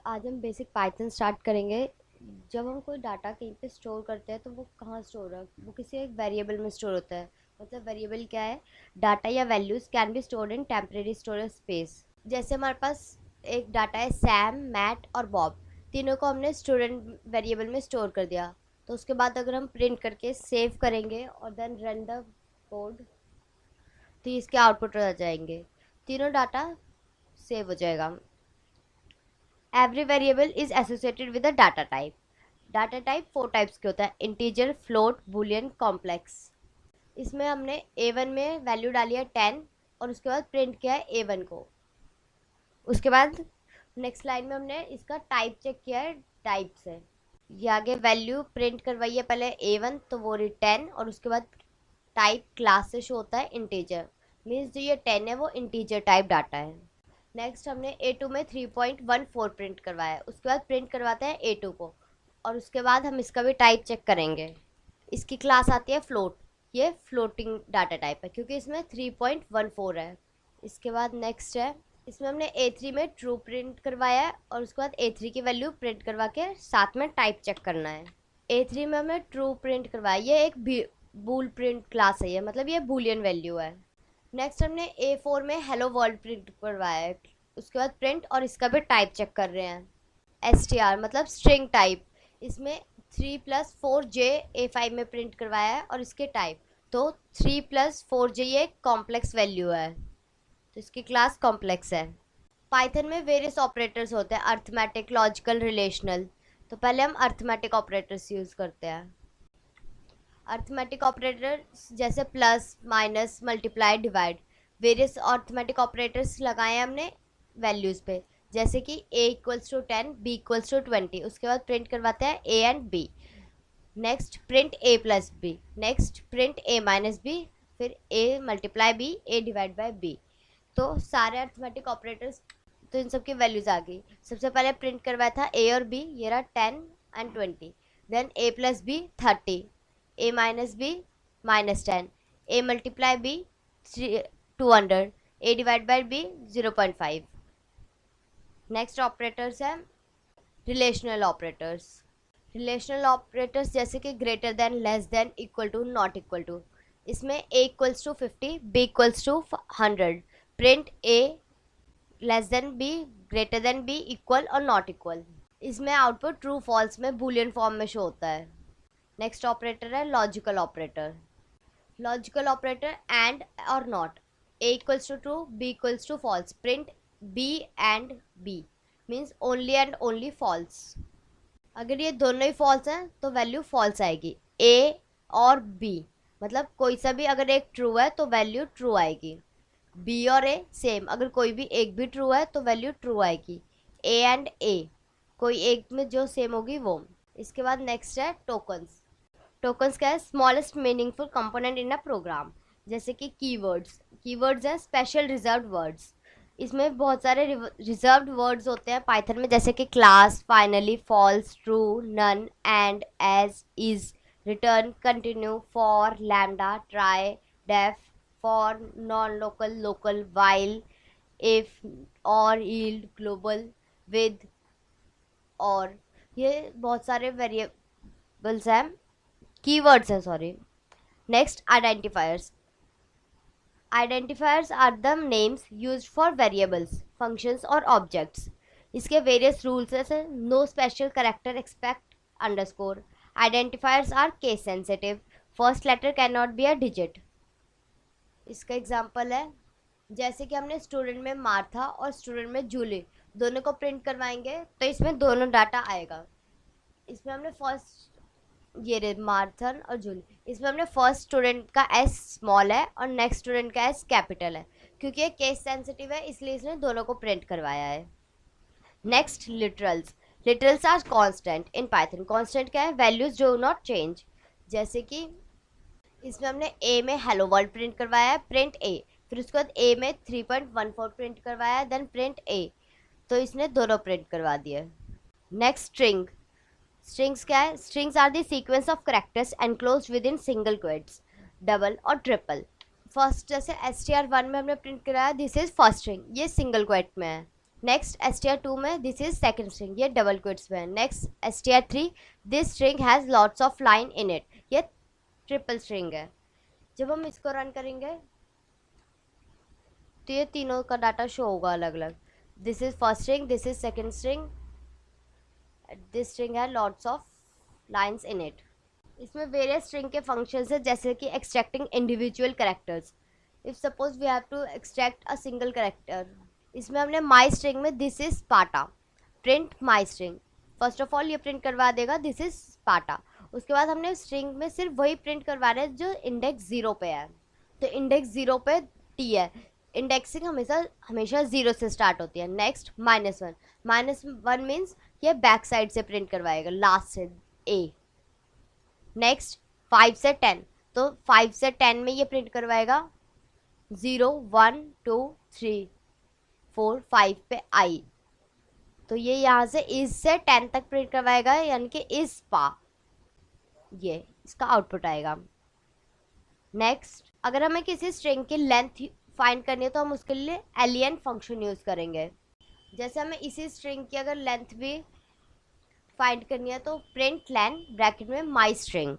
आज हम basic Python start करेंगे। जब हम कोई डाटा कहीं पे स्टोर करते हैं तो वो कहाँ स्टोर है, वो किसी एक वेरिएबल में स्टोर होता है। मतलब वेरिएबल क्या है? डाटा या values can be stored in temporary storage space. जैसे हमारे पास एक डाटा है सैम, मैट और बॉब, तीनों को हमने स्टूडेंट वेरिएबल में स्टोर कर दिया। तो उसके बाद अगर हम प्रिंट करके सेव करेंगे और देन रन द कोड, तो इसके आउटपुट आ जाएंगे। तीनों डाटा सेव हो जाएगा। Every variable is associated with a data type. Data type 4 types के होता है: इंटीजर, फ्लोट, बूलियन, कॉम्प्लेक्स। इसमें हमने A1 में वैल्यू डाली है 10 और उसके बाद प्रिंट किया है A1 को। उसके बाद नेक्स्ट लाइन में हमने इसका टाइप चेक किया है टाइप से। ये आगे वैल्यू प्रिंट करवाई है पहले A1, तो वो रही 10 और उसके बाद टाइप क्लास से शो होता है इंटीजर। मीन्स जो ये 10 है वो इंटीजर टाइप डाटा है। नेक्स्ट हमने A2 में 3.14 प्रिंट करवाया है। उसके बाद प्रिंट करवाते हैं A2 को और उसके बाद हम इसका भी टाइप चेक करेंगे। इसकी क्लास आती है फ्लोट। ये फ्लोटिंग डाटा टाइप है क्योंकि इसमें 3.14 है। इसके बाद नेक्स्ट है, इसमें हमने A3 में ट्रू प्रिंट करवाया है और उसके बाद A3 की वैल्यू प्रिंट करवा के साथ में टाइप चेक करना है। A3 में हमने ट्रू प्रिंट करवाया, ये एक बूल प्रिंट क्लास है, ये मतलब ये बूलियन वैल्यू है। नेक्स्ट हमने A4 में हेलो वर्ल्ड प्रिंट करवाया है। उसके बाद प्रिंट और इसका भी टाइप चेक कर रहे हैं। STR मतलब स्ट्रिंग टाइप। इसमें 3+4J A5 में प्रिंट करवाया है और इसके टाइप, तो 3+4J ये कॉम्प्लेक्स वैल्यू है, तो इसकी क्लास कॉम्प्लेक्स है। पाइथन में वेरियस ऑपरेटर्स होते हैं: अर्थमेटिक, लॉजिकल, रिलेशनल। तो पहले हम अर्थमेटिक ऑपरेटर्स यूज़ करते हैं। अर्थमेटिक ऑपरेटर्स जैसे plus, minus, multiply, divide. Various arithmetic operators लगाए हमने वैल्यूज़ पे, जैसे कि A=10, B=20। उसके बाद प्रिंट करवाते हैं A and B। Next print A+B, next print A-B, फिर A×B, A/B। तो सारे अर्थमेटिक ऑपरेटर्स, तो इन सब की वैल्यूज़ आ गई। सबसे पहले प्रिंट करवाया था A और B, ये रहा 10 and 20। Then A+B 30, A-B -10, A×B 200, A/B 0.5। Next operators है रिलेशनल ऑपरेटर्स। रिलेशनल ऑपरेटर्स जैसे कि greater than, less than, equal to, not equal to. इसमें A=50, B=100, print A less than B, greater than B, equal और not equal. इसमें output true false में boolean form में show होता है। Next operator है logical operator. Logical operator and और not. A=true, B=false, print B and B means only and only false. अगर ये दोनों ही फॉल्स हैं तो वैल्यू फॉल्स आएगी। A और B मतलब कोई सा भी अगर एक ट्रू है तो वैल्यू ट्रू आएगी। B और A सेम, अगर कोई भी एक भी ट्रू है तो वैल्यू ट्रू आएगी। A एंड A कोई एक में जो सेम होगी वो। इसके बाद नेक्स्ट है टोकन्स। टोकन्स क्या है? Smallest meaningful component in a program. जैसे कि कीवर्ड्स। कीवर्ड्स हैं स्पेशल रिजर्व्ड वर्ड्स। इसमें बहुत सारे रिजर्व्ड वर्ड्स होते हैं पाइथन में, जैसे कि class, finally, false, true, none, and, as, is, return, continue, for, lambda, try, def, for, nonlocal, local, while, if, और, यील्ड, ग्लोबल, विद, और। ये बहुत सारे वेरिएबल्स हैं, कीवर्ड्स हैं, sorry. Next identifiers. Identifiers are the names used for variables, functions or objects. इसके various rules हैं: no special character except underscore. Identifiers are case sensitive. First letter cannot be a digit. इसका example है, जैसे कि हमने student में Martha और student में जूली दोनों को प्रिंट करवाएंगे तो इसमें दोनों डाटा आएगा। इसमें हमने फर्स्ट, ये रे मार्थन और जूली, इसमें हमने फर्स्ट स्टूडेंट का एस स्मॉल है और नेक्स्ट स्टूडेंट का एस कैपिटल है। क्योंकि ये केस सेंसिटिव है इसलिए इसने दोनों को प्रिंट करवाया है। Next literals. Literals are constant in Python. Constant क्या है? Values do not change. जैसे कि इसमें हमने ए में हेलो वर्ल्ड प्रिंट करवाया है, प्रिंट ए। फिर उसके बाद ए में 3.14 प्रिंट करवाया है, देन प्रिंट ए। तो इसने दोनों प्रिंट करवा दिए। Next string. स्ट्रिंग्स क्या है? Strings are the sequence of characters enclosed within single quotes, double और ट्रिपल। फर्स्ट जैसे STR1 में हमने प्रिंट कराया, दिस इज फर्स्ट स्ट्रिंग, ये सिंगल क्वेट में है। नेक्स्ट str2 में दिस इज सेकंड स्ट्रिंग, ये डबल क्विट्स में है। Next str3 this string has lots of line in it, ये ट्रिपल स्ट्रिंग है। जब हम इसको रन करेंगे तो ये तीनों का डाटा शो होगा अलग अलग। This is first string, this is second string, this string है lots of lines in it. इसमें वेरियस स्ट्रिंग के फंक्शंस है, जैसे कि extracting individual characters. If suppose we have to extract a single character, इसमें हमने माई स्ट्रिंग में this is Sparta, print my string. First of all ये print करवा देगा दिस इज स्पार्टा। उसके बाद हमने स्ट्रिंग में सिर्फ वही प्रिंट करवा रहे हैं जो इंडेक्स 0 पे है। तो इंडेक्स 0 पे टी है, इंडेक्सिंग हमेशा हमेशा 0 से स्टार्ट होती है। नेक्स्ट -1, -1 मीन्स ये बैक साइड से प्रिंट करवाएगा, लास्ट से ए। नेक्स्ट 5 से 10, तो 5 से 10 में ये प्रिंट करवाएगा 0 1 2 3 4 5 पे आई। तो ये यहाँ से इज से 10 तक प्रिंट करवाएगा, यानी कि इज पा, ये इसका आउटपुट आएगा। नेक्स्ट अगर हमें किसी स्ट्रिंग की लेंथ फाइंड करनी है तो हम उसके लिए एलियन फंक्शन यूज़ करेंगे। जैसे हमें इसी स्ट्रिंग की अगर लेंथ भी फाइंड करनी है तो प्रिंट लेन ब्रैकेट में माई स्ट्रिंग,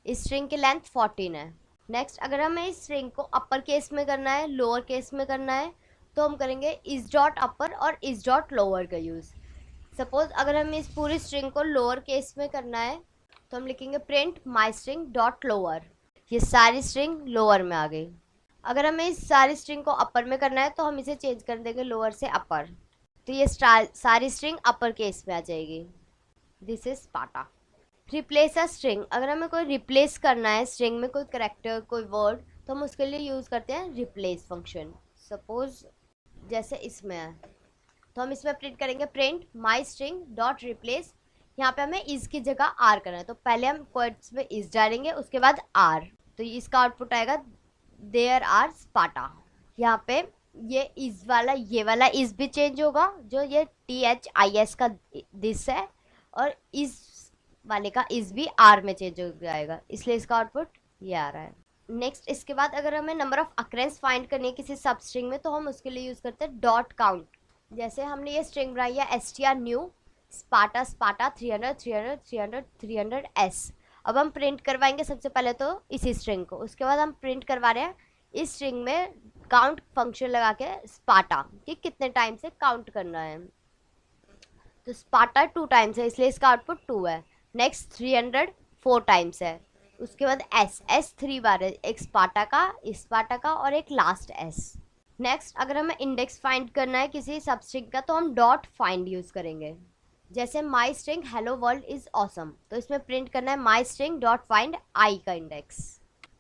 इस स्ट्रिंग की लेंथ 14 है। नेक्स्ट अगर हमें इस स्ट्रिंग को अपर केस में करना है, लोअर केस में करना है, तो हम करेंगे इज डॉट अपर और इज डॉट लोअर का यूज़। सपोज अगर हमें इस पूरी स्ट्रिंग को लोअर केस में करना है तो हम लिखेंगे print my string dot lower, ये सारी स्ट्रिंग लोअर में आ गई। अगर हमें इस सारी स्ट्रिंग को अपर में करना है तो हम इसे चेंज कर देंगे लोअर से अपर, तो ये सारी स्ट्रिंग अपर केस में आ जाएगी। This is Sparta. Replace a string, अगर हमें कोई रिप्लेस करना है स्ट्रिंग में कोई करेक्टर कोई वर्ड, तो हम उसके लिए यूज़ करते हैं रिप्लेस फंक्शन। सपोज जैसे इसमें है तो हम इसमें प्रिंट करेंगे print my string dot replace. यहाँ पे हमें इज की जगह आर करना है, तो पहले हम क्वेट्स में इज डालेंगे, उसके बाद आर, तो इसका आउटपुट आएगा देयर आर स्पार्टा। यहाँ पे ये इज वाला ये वाला इज भी चेंज होगा, जो ये THIS का दिस है, और इस वाले का इज भी आर में चेंज हो जाएगा, इसलिए इसका आउटपुट ये आ रहा है। नेक्स्ट इसके बाद अगर हमें नंबर ऑफ अक्रेंस फाइंड करनी है किसी सब स्ट्रिंग में तो हम उसके लिए यूज़ करते हैं डॉट काउंट। जैसे हमने ये स्ट्रिंग बनाई है str new Sparta Sparta 300 300 300 300 s। अब हम प्रिंट करवाएंगे सबसे पहले तो इसी स्ट्रिंग को, उसके बाद हम प्रिंट करवा रहे हैं इस स्ट्रिंग में काउंट फंक्शन लगा के स्पार्टा कि कितने टाइम से काउंट करना है। तो स्पार्टा 2 टाइम्स है इसलिए इसका आउटपुट 2 है। नेक्स्ट 300 4 टाइम्स है, उसके बाद S 3 बार है, एक स्पार्टा का, इस स्पार्टा का और एक लास्ट S। नेक्स्ट अगर हमें इंडेक्स फाइंड करना है किसी सब स्ट्रिंग का तो हम डॉट फाइंड यूज़ करेंगे। जैसे माई string hello world is awesome, तो इसमें प्रिंट करना है माई स्ट्रिंग डॉट फाइंड आई का इंडेक्स,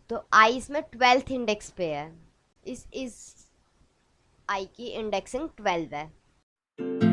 तो आई इसमें 12th इंडेक्स पे है, इस आई की इंडेक्सिंग 12 है।